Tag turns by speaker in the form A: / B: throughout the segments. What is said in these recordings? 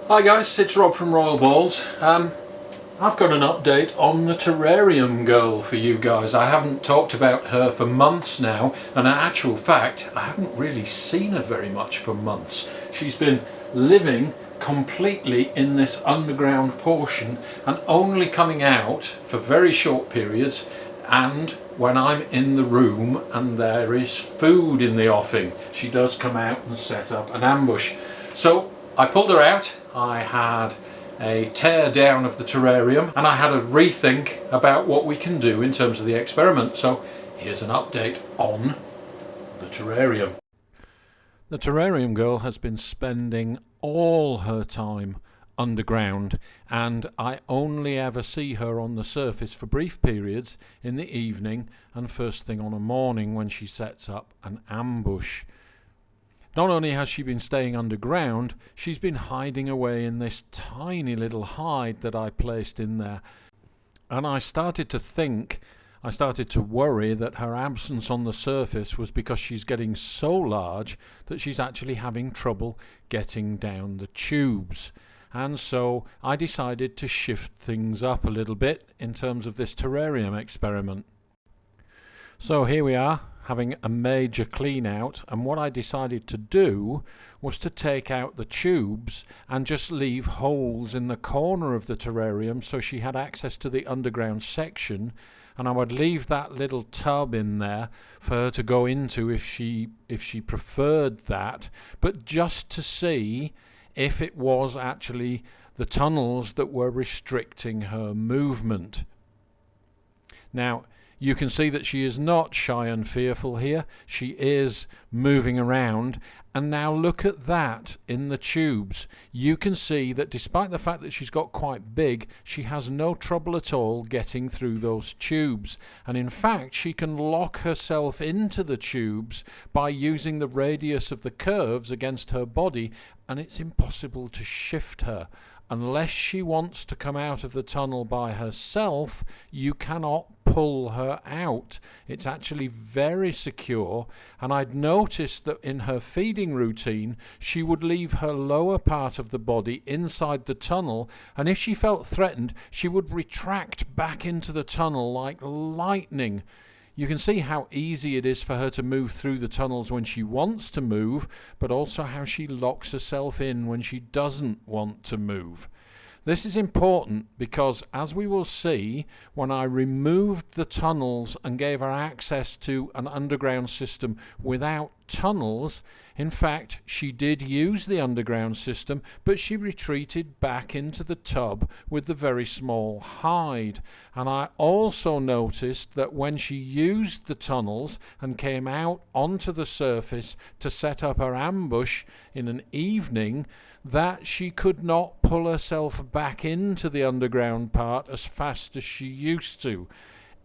A: Hi guys, it's Rob from Royal Balls. I've got an update on the terrarium girl for you guys. I haven't talked about her for months now, and in actual fact I haven't really seen her very much for months. She's been living completely in this underground portion and only coming out for very short periods and when I'm in the room and there is food in the offing. She does come out and set up an ambush. So I pulled her out. I had a tear down of the terrarium and I had a rethink about what we can do in terms of the experiment. So here's an update on the terrarium. The terrarium girl has been spending all her time underground, and I only ever see her on the surface for brief periods in the evening and first thing on a morning when she sets up an ambush. Not only has she been staying underground, she's been hiding away in this tiny little hide that I placed in there. And I started to worry that her absence on the surface was because she's getting so large that she's actually having trouble getting down the tubes. And so I decided to shift things up a little bit in terms of this terrarium experiment. So here we are, having a major clean out, and what I decided to do was to take out the tubes and just leave holes in the corner of the terrarium so she had access to the underground section, and I would leave that little tub in there for her to go into if she preferred that, but just to see if it was actually the tunnels that were restricting her movement. Now, you can see that she is not shy and fearful here. She is moving around. And now look at that in the tubes. You can see that despite the fact that she's got quite big, she has no trouble at all getting through those tubes. And in fact, she can lock herself into the tubes by using the radius of the curves against her body, and it's impossible to shift her. Unless she wants to come out of the tunnel by herself, you cannot pull her out. It's actually very secure, and I'd noticed that in her feeding routine she would leave her lower part of the body inside the tunnel, and if she felt threatened she would retract back into the tunnel like lightning. You can see how easy it is for her to move through the tunnels when she wants to move, but also how she locks herself in when she doesn't want to move. This is important because, as we will see, when I removed the tunnels and gave her access to an underground system without tunnels, in fact, she did use the underground system, but she retreated back into the tub with the very small hide. And I also noticed that when she used the tunnels and came out onto the surface to set up her ambush in an evening, that she could not pull herself back into the underground part as fast as she used to.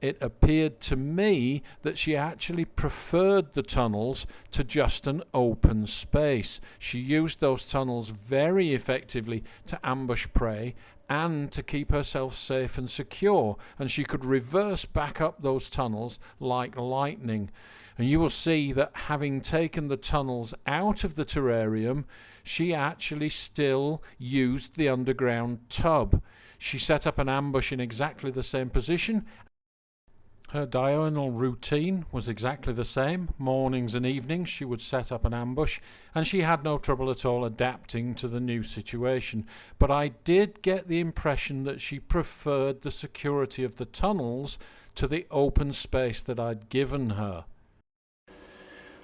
A: It appeared to me that she actually preferred the tunnels to just an open space. She used those tunnels very effectively to ambush prey and to keep herself safe and secure, and she could reverse back up those tunnels like lightning. And you will see that having taken the tunnels out of the terrarium, she actually still used the underground tub. She set up an ambush in exactly the same position. Her diurnal routine was exactly the same. Mornings and evenings she would set up an ambush, and she had no trouble at all adapting to the new situation. But I did get the impression that she preferred the security of the tunnels to the open space that I'd given her.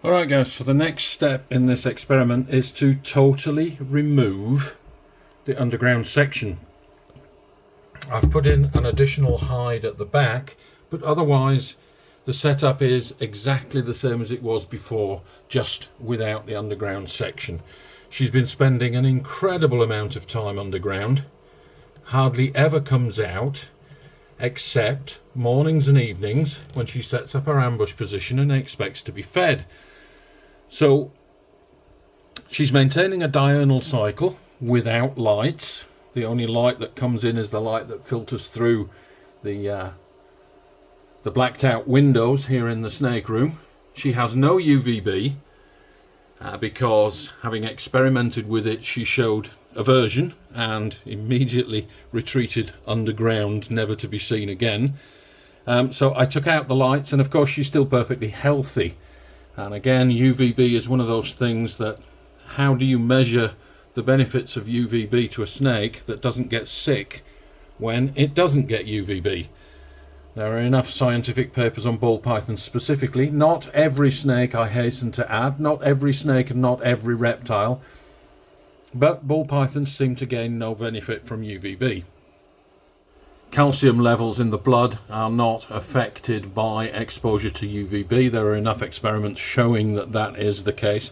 A: Alright guys, so the next step in this experiment is to totally remove the underground section. I've put in an additional hide at the back, but otherwise the setup is exactly the same as it was before, just without the underground section. She's been spending an incredible amount of time underground, hardly ever comes out, except mornings and evenings when she sets up her ambush position and expects to be fed. So she's maintaining a diurnal cycle without lights. The only light that comes in is the light that filters through the blacked out windows here in the snake room. She has no UVB, because having experimented with it, she showed aversion and immediately retreated underground, never to be seen again. So I took out the lights, and of course she's still perfectly healthy. And again, UVB is one of those things that, how do you measure the benefits of UVB to a snake that doesn't get sick when it doesn't get UVB? There are enough scientific papers on ball pythons specifically. Not every snake, I hasten to add, not every snake and not every reptile, but ball pythons seem to gain no benefit from UVB. Calcium levels in the blood are not affected by exposure to UVB. There are enough experiments showing that that is the case,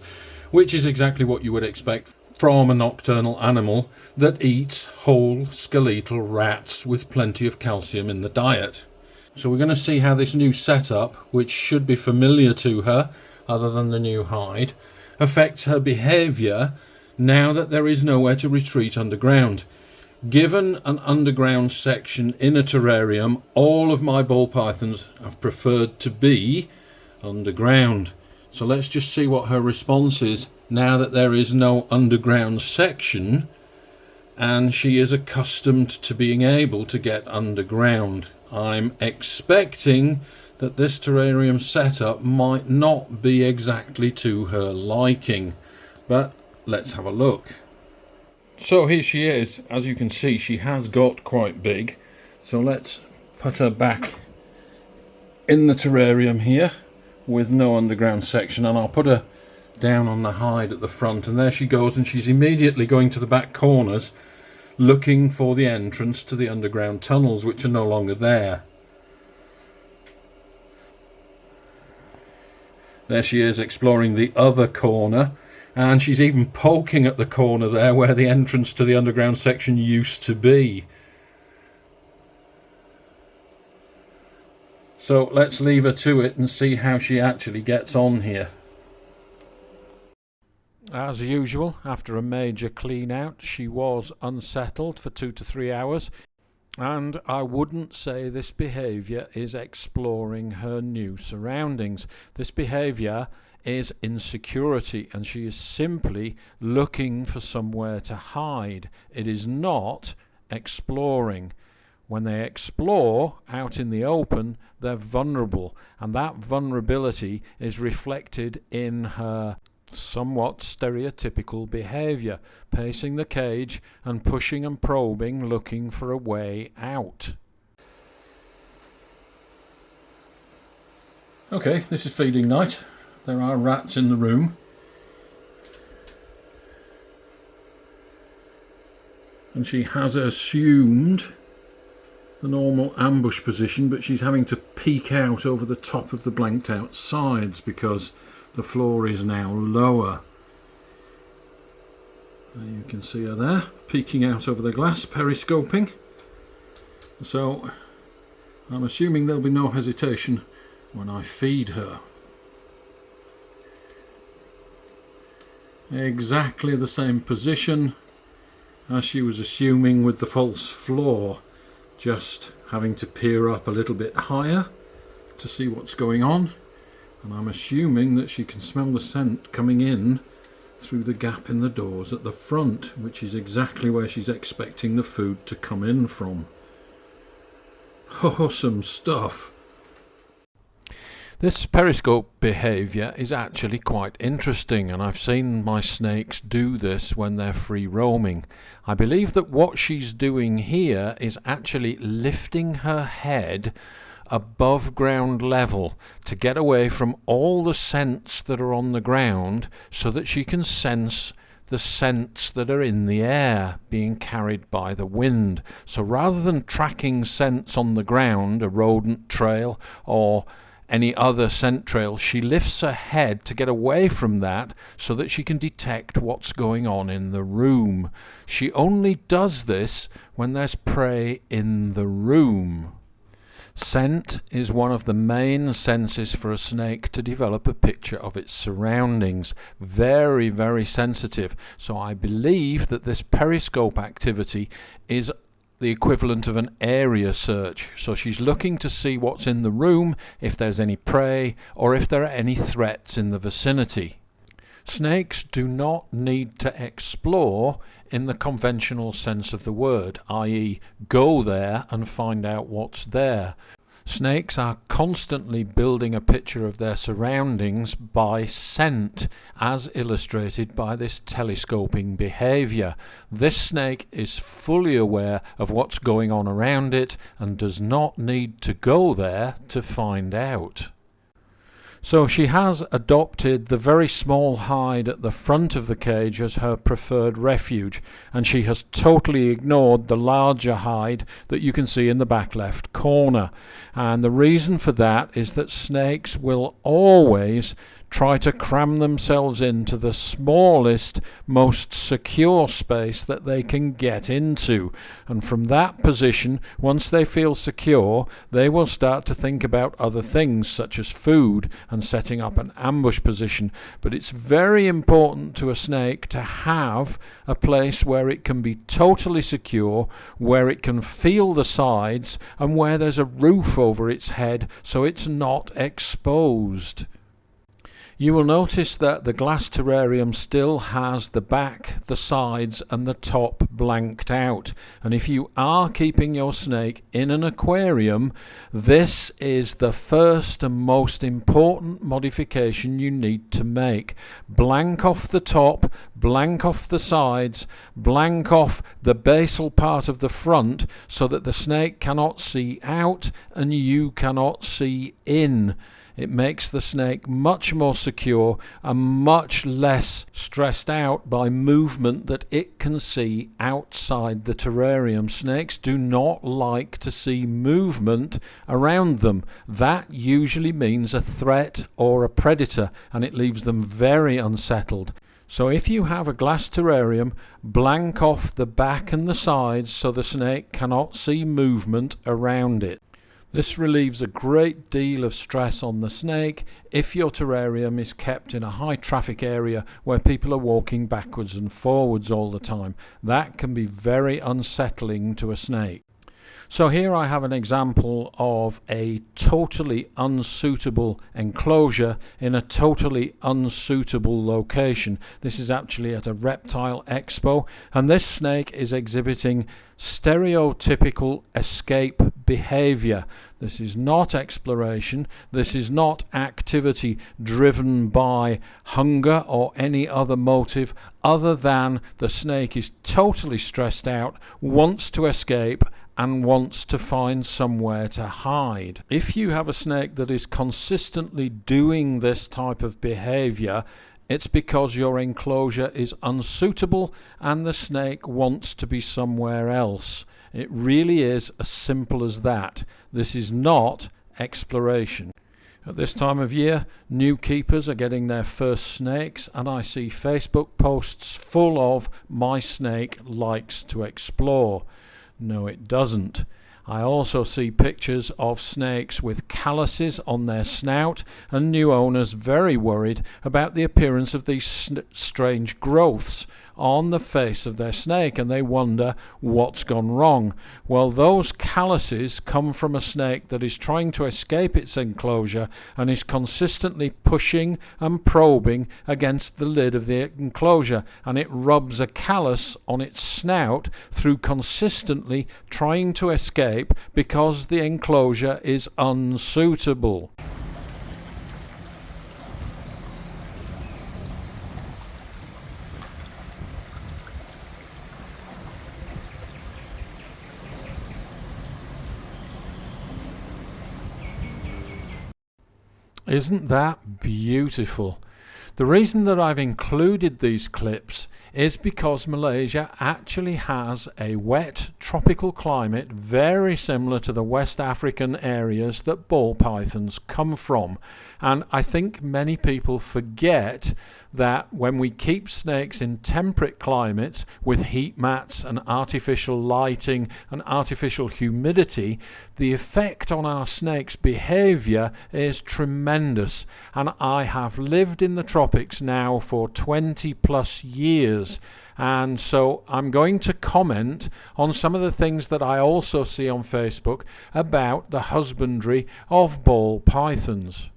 A: which is exactly what you would expect from a nocturnal animal that eats whole skeletal rats with plenty of calcium in the diet. So we're going to see how this new setup, which should be familiar to her other than the new hide, affects her behaviour now that there is nowhere to retreat underground. Given an underground section in a terrarium, all of my ball pythons have preferred to be underground. So let's just see what her response is now that there is no underground section and she is accustomed to being able to get underground. I'm expecting that this terrarium setup might not be exactly to her liking, but let's have a look. So here she is. As you can see, she has got quite big. So let's put her back in the terrarium here with no underground section, and I'll put her down on the hide at the front, and there she goes, and she's immediately going to the back corners looking for the entrance to the underground tunnels, which are no longer there. There she is exploring the other corner, and she's even poking at the corner there where the entrance to the underground section used to be. So let's leave her to it and see how she actually gets on here. As usual, after a major clean out, she was unsettled for 2 to 3 hours, and I wouldn't say this behaviour is exploring her new surroundings. This behaviour is insecurity, and she is simply looking for somewhere to hide. It is not exploring. When they explore out in the open, they're vulnerable, and that vulnerability is reflected in her somewhat stereotypical behaviour, pacing the cage and pushing and probing, looking for a way out. Okay, this is feeding night. There are rats in the room. And she has assumed the normal ambush position, but she's having to peek out over the top of the blanked out sides because the floor is now lower. There you can see her there, peeking out over the glass, periscoping. So I'm assuming there'll be no hesitation when I feed her. Exactly the same position as she was assuming with the false floor, just having to peer up a little bit higher to see what's going on, and I'm assuming that she can smell the scent coming in through the gap in the doors at the front, which is exactly where she's expecting the food to come in from. Awesome stuff. This periscope behaviour is actually quite interesting, and I've seen my snakes do this when they're free roaming. I believe that what she's doing here is actually lifting her head above ground level to get away from all the scents that are on the ground so that she can sense the scents that are in the air being carried by the wind. So rather than tracking scents on the ground, a rodent trail or any other scent trail, she lifts her head to get away from that so that she can detect what's going on in the room. She only does this when there's prey in the room. Scent is one of the main senses for a snake to develop a picture of its surroundings. Very, very sensitive. So I believe that this periscope activity is the equivalent of an area search. So she's looking to see what's in the room, if there's any prey, or if there are any threats in the vicinity. Snakes do not need to explore in the conventional sense of the word, i.e. go there and find out what's there. Snakes are constantly building a picture of their surroundings by scent, as illustrated by this telescoping behaviour. This snake is fully aware of what's going on around it and does not need to go there to find out. So she has adopted the very small hide at the front of the cage as her preferred refuge, and she has totally ignored the larger hide that you can see in the back left corner. And the reason for that is that snakes will always try to cram themselves into the smallest, most secure space that they can get into. And from that position, once they feel secure, they will start to think about other things such as food and setting up an ambush position. But it's very important to a snake to have a place where it can be totally secure, where it can feel the sides, and where there's a roof over its head so it's not exposed. You will notice that the glass terrarium still has the back, the sides and the top blanked out. And if you are keeping your snake in an aquarium, this is the first and most important modification you need to make. Blank off the top, blank off the sides, blank off the basal part of the front so that the snake cannot see out and you cannot see in. It makes the snake much more secure and much less stressed out by movement that it can see outside the terrarium. Snakes do not like to see movement around them. That usually means a threat or a predator, and it leaves them very unsettled. So if you have a glass terrarium, blank off the back and the sides so the snake cannot see movement around it. This relieves a great deal of stress on the snake if your terrarium is kept in a high traffic area where people are walking backwards and forwards all the time. That can be very unsettling to a snake. So here I have an example of a totally unsuitable enclosure in a totally unsuitable location. This is actually at a reptile expo, and this snake is exhibiting stereotypical escape behavior. This is not exploration. This is not activity driven by hunger or any other motive other than the snake is totally stressed out, wants to escape, and wants to find somewhere to hide. If you have a snake that is consistently doing this type of behavior, it's because your enclosure is unsuitable and the snake wants to be somewhere else. It really is as simple as that. This is not exploration. At this time of year, new keepers are getting their first snakes, and I see Facebook posts full of "my snake likes to explore." No, it doesn't. I also see pictures of snakes with calluses on their snout and new owners very worried about the appearance of these strange growths on the face of their snake, and they wonder what's gone wrong. Well, those calluses come from a snake that is trying to escape its enclosure and is consistently pushing and probing against the lid of the enclosure, and it rubs a callus on its snout through consistently trying to escape because the enclosure is unsuitable. Isn't that beautiful? The reason that I've included these clips is because Malaysia actually has a wet tropical climate very similar to the West African areas that ball pythons come from. And I think many people forget that when we keep snakes in temperate climates with heat mats and artificial lighting and artificial humidity, the effect on our snake's behavior is tremendous. And I have lived in the tropics now for 20 plus years. And so I'm going to comment on some of the things that I also see on Facebook about the husbandry of ball pythons.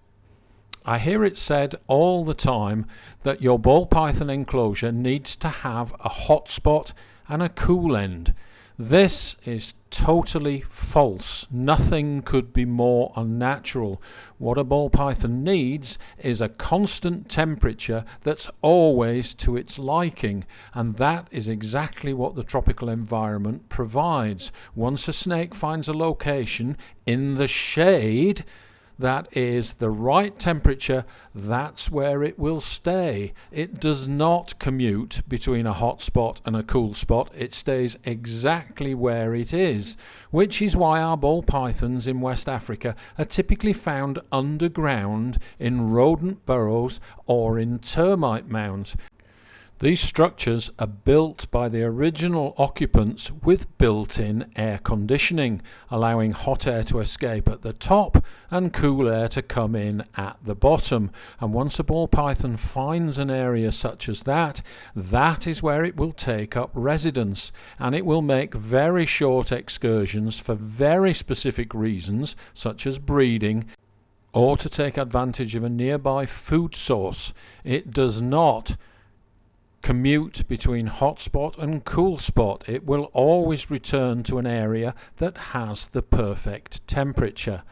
A: I hear it said all the time that your ball python enclosure needs to have a hot spot and a cool end. This is totally false. Nothing could be more unnatural. What a ball python needs is a constant temperature that's always to its liking, and that is exactly what the tropical environment provides. Once a snake finds a location in the shade that is the right temperature, that's where it will stay. It does not commute between a hot spot and a cool spot. It stays exactly where it is, which is why our ball pythons in West Africa are typically found underground in rodent burrows or in termite mounds. These structures are built by the original occupants with built-in air conditioning, allowing hot air to escape at the top and cool air to come in at the bottom. And once a ball python finds an area such as that, that is where it will take up residence, and it will make very short excursions for very specific reasons, such as breeding, or to take advantage of a nearby food source. It does not commute between hot spot and cool spot. It will always return to an area that has the perfect temperature.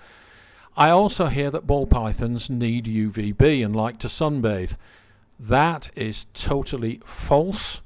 A: I also hear that ball pythons need UVB and like to sunbathe. That is totally false.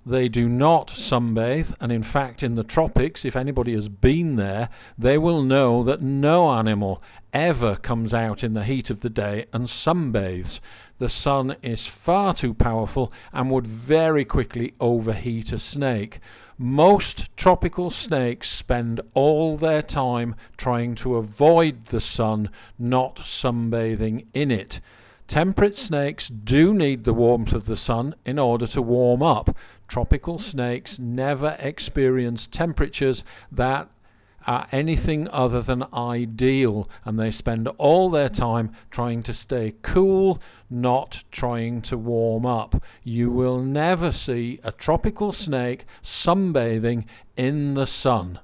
A: They do not sunbathe, and in fact in the tropics, if anybody has been there, they will know that no animal ever comes out in the heat of the day and sunbathes. The sun is far too powerful and would very quickly overheat a snake. Most tropical snakes spend all their time trying to avoid the sun, not sunbathing in it. Temperate snakes do need the warmth of the sun in order to warm up. Tropical snakes never experience temperatures that are anything other than ideal, and they spend all their time trying to stay cool, not trying to warm up. You will never see a tropical snake sunbathing in the sun.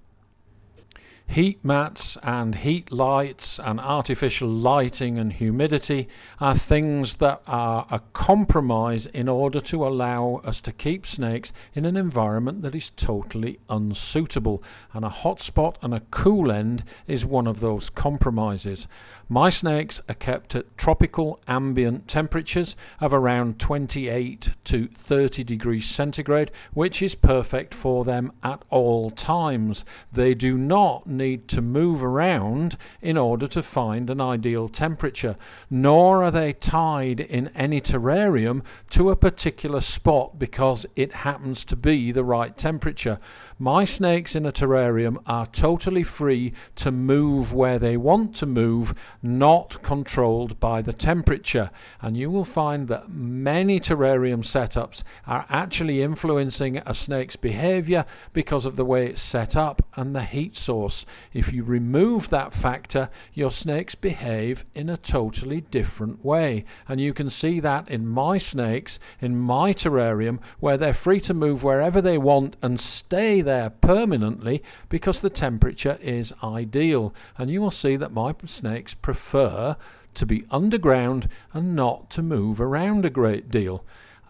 A: Heat mats and heat lights and artificial lighting and humidity are things that are a compromise in order to allow us to keep snakes in an environment that is totally unsuitable, and a hot spot and a cool end is one of those compromises. My snakes are kept at tropical ambient temperatures of around 28 to 30 degrees centigrade, which is perfect for them at all times. They do not need to move around in order to find an ideal temperature, nor are they tied in any terrarium to a particular spot because it happens to be the right temperature. My snakes in a terrarium are totally free to move where they want to move, not controlled by the temperature. And you will find that many terrarium setups are actually influencing a snake's behavior because of the way it's set up and the heat source. If you remove that factor, your snakes behave in a totally different way. And you can see that in my snakes, in my terrarium, where they're free to move wherever they want and stay there permanently because the temperature is ideal. And you will see that my snakes prefer to be underground and not to move around a great deal.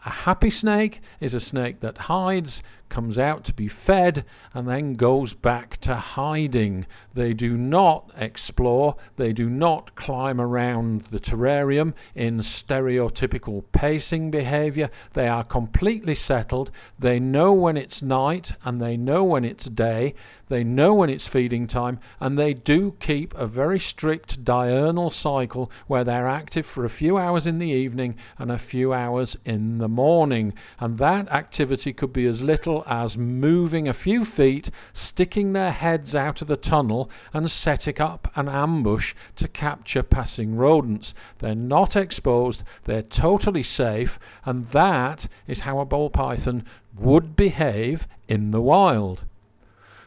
A: A happy snake is a snake that hides, comes out to be fed, and then goes back to hiding. They do not explore, they do not climb around the terrarium in stereotypical pacing behavior. They are completely settled. They know when it's night and they know when it's day. They know when it's feeding time, and they do keep a very strict diurnal cycle where they're active for a few hours in the evening and a few hours in the morning. And that activity could be as little as moving a few feet, sticking their heads out of the tunnel and setting up an ambush to capture passing rodents. They're not exposed, they're totally safe, and that is how a ball python would behave in the wild.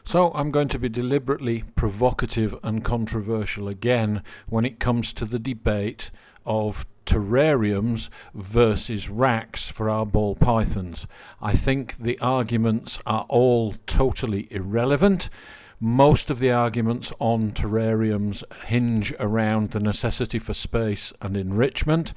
A: So I'm going to be deliberately provocative and controversial again when it comes to the debate of terrariums versus racks for our ball pythons. I think the arguments are all totally irrelevant. Most of the arguments on terrariums hinge around the necessity for space and enrichment.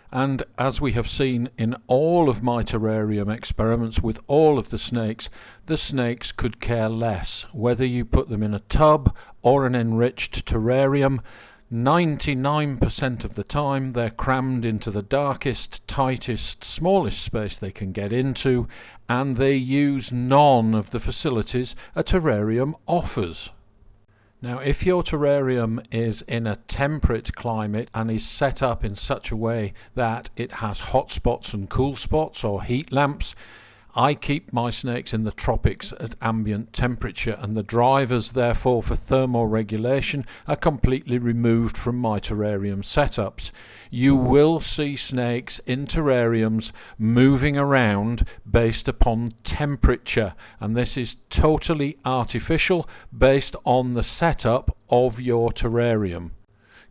A: And as we have seen in all of my terrarium experiments with all of the snakes could care less whether you put them in a tub or an enriched terrarium. 99% of the time they're crammed into the darkest, tightest, smallest space they can get into, and they use none of the facilities a terrarium offers. Now, if your terrarium is in a temperate climate and is set up in such a way that it has hot spots and cool spots or heat lamps, I keep my snakes in the tropics at ambient temperature, and the drivers therefore for thermoregulation are completely removed from my terrarium setups. You will see snakes in terrariums moving around based upon temperature, and this is totally artificial based on the setup of your terrarium.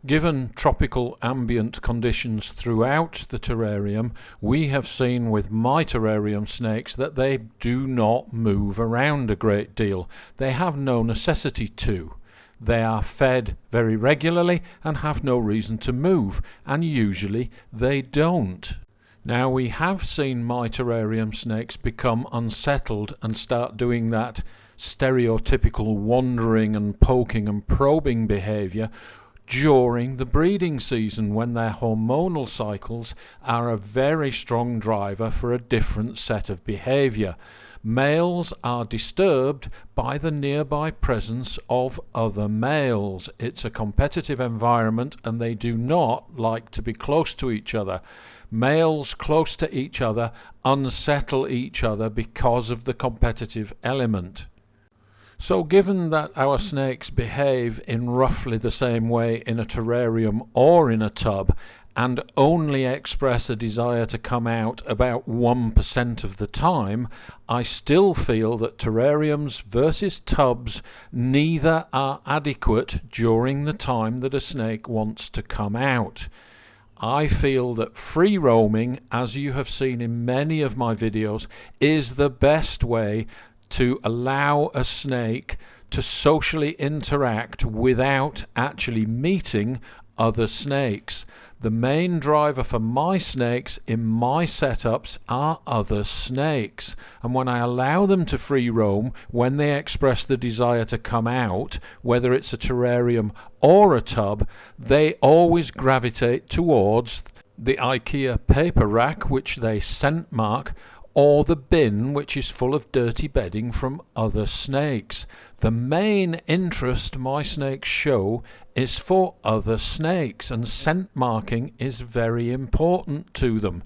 A: Given tropical ambient conditions throughout the terrarium, we have seen with my terrarium snakes that they do not move around a great deal. They have no necessity to. They are fed very regularly and have no reason to move, and usually they don't. Now, we have seen my terrarium snakes become unsettled and start doing that stereotypical wandering and poking and probing behaviour during the breeding season, when their hormonal cycles are a very strong driver for a different set of behaviour. Males are disturbed by the nearby presence of other males. It's a competitive environment and they do not like to be close to each other. Males close to each other unsettle each other because of the competitive element. So given that our snakes behave in roughly the same way in a terrarium or in a tub, and only express a desire to come out about 1% of the time, I still feel that terrariums versus tubs neither are adequate during the time that a snake wants to come out. I feel that free roaming, as you have seen in many of my videos, is the best way to allow a snake to socially interact without actually meeting other snakes. The main driver for my snakes in my setups are other snakes, and when I allow them to free roam, when they express the desire to come out, whether it's a terrarium or a tub, they always gravitate towards the IKEA paper rack, which they scent mark, or the bin, which is full of dirty bedding from other snakes. The main interest my snakes show is for other snakes, and scent marking is very important to them.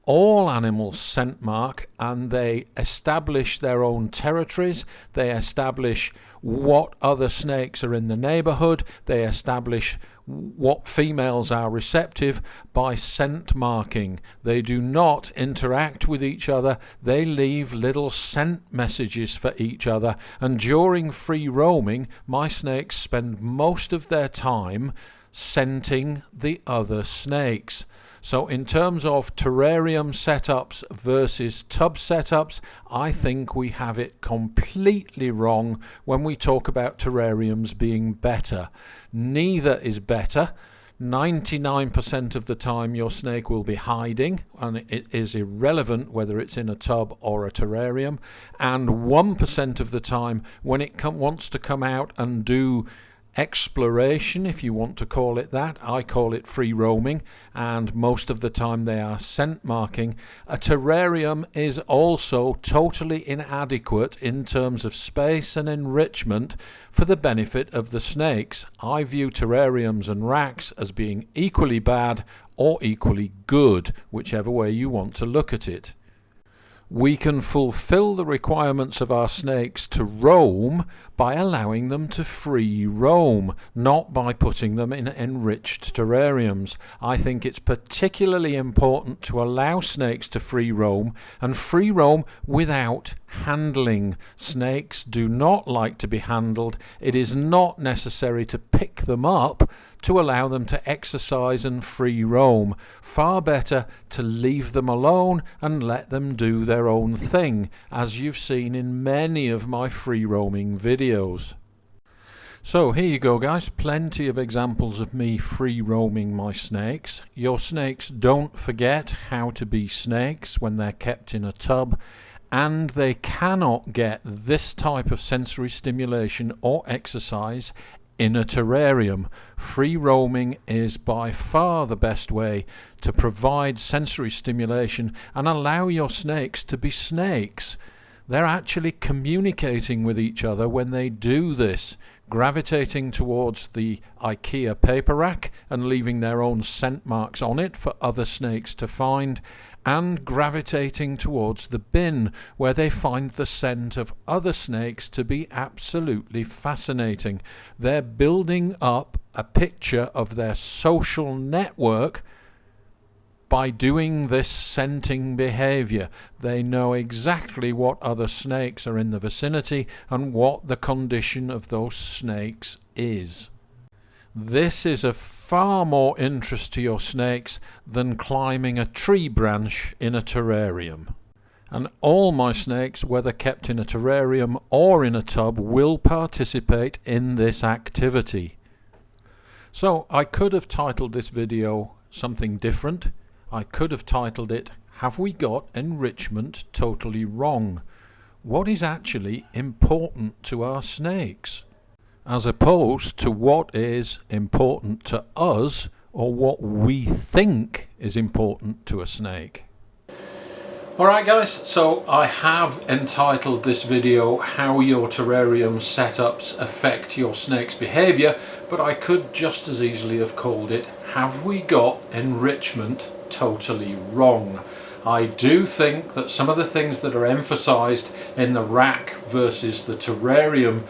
A: All animals scent mark, and they establish their own territories. They establish what other snakes are in the neighbourhood. They establish what females are receptive by scent marking. They do not interact with each other. They leave little scent messages for each other, and during free roaming my snakes spend most of their time scenting the other snakes. So in terms of terrarium setups versus tub setups, I think we have it completely wrong when we talk about terrariums being better. Neither is better. 99% of the time your snake will be hiding, and it is irrelevant whether it's in a tub or a terrarium. And 1% of the time when it wants to come out and do exploration, if you want to call it that, I call it free roaming, and most of the time they are scent marking. A terrarium is also totally inadequate in terms of space and enrichment for the benefit of the snakes. I view terrariums and racks as being equally bad or equally good, whichever way you want to look at it. We can fulfill the requirements of our snakes to roam by allowing them to free roam, not by putting them in enriched terrariums. I think it's particularly important to allow snakes to free roam, and free roam without handling. Snakes do not like to be handled. It is not necessary to pick them up to allow them to exercise and free roam. Far better to leave them alone and let them do their own thing, as you've seen in many of my free roaming videos. So here you go guys, plenty of examples of me free roaming my snakes. Your snakes don't forget how to be snakes when they're kept in a tub, and they cannot get this type of sensory stimulation or exercise in a terrarium. Free roaming is by far the best way to provide sensory stimulation and allow your snakes to be snakes. They're actually communicating with each other when they do this, gravitating towards the IKEA paper rack and leaving their own scent marks on it for other snakes to find, and gravitating towards the bin where they find the scent of other snakes to be absolutely fascinating. They're building up a picture of their social network by doing this scenting behaviour. They know exactly what other snakes are in the vicinity and what the condition of those snakes is. This is of far more interest to your snakes than climbing a tree branch in a terrarium. And all my snakes, whether kept in a terrarium or in a tub, will participate in this activity. So I could have titled this video something different. I could have titled it, "Have we got enrichment totally wrong? What is actually important to our snakes?" As opposed to what is important to us or what we think is important to a snake. Alright guys, so I have entitled this video "How Your Terrarium Setups Affect Your Snake's Behaviour," but I could just as easily have called it "Have We Got Enrichment Totally Wrong?" I do think that some of the things that are emphasised in the rack versus the terrarium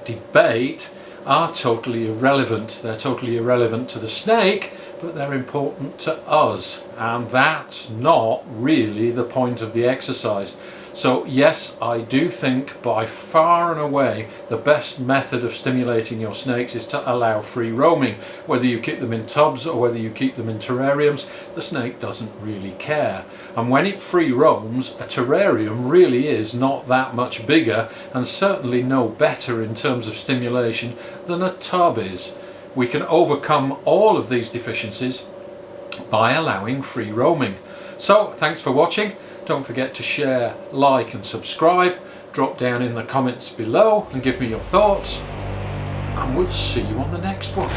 A: debate are totally irrelevant. They're totally irrelevant to the snake, but they're important to us, and that's not really the point of the exercise. So yes, I do think by far and away the best method of stimulating your snakes is to allow free roaming. Whether you keep them in tubs or whether you keep them in terrariums, the snake doesn't really care. And when it free roams, a terrarium really is not that much bigger and certainly no better in terms of stimulation than a tub is. We can overcome all of these deficiencies by allowing free roaming. So thanks for watching. Don't forget to share, like and subscribe. Drop down in the comments below and give me your thoughts, and we'll see you on the next one.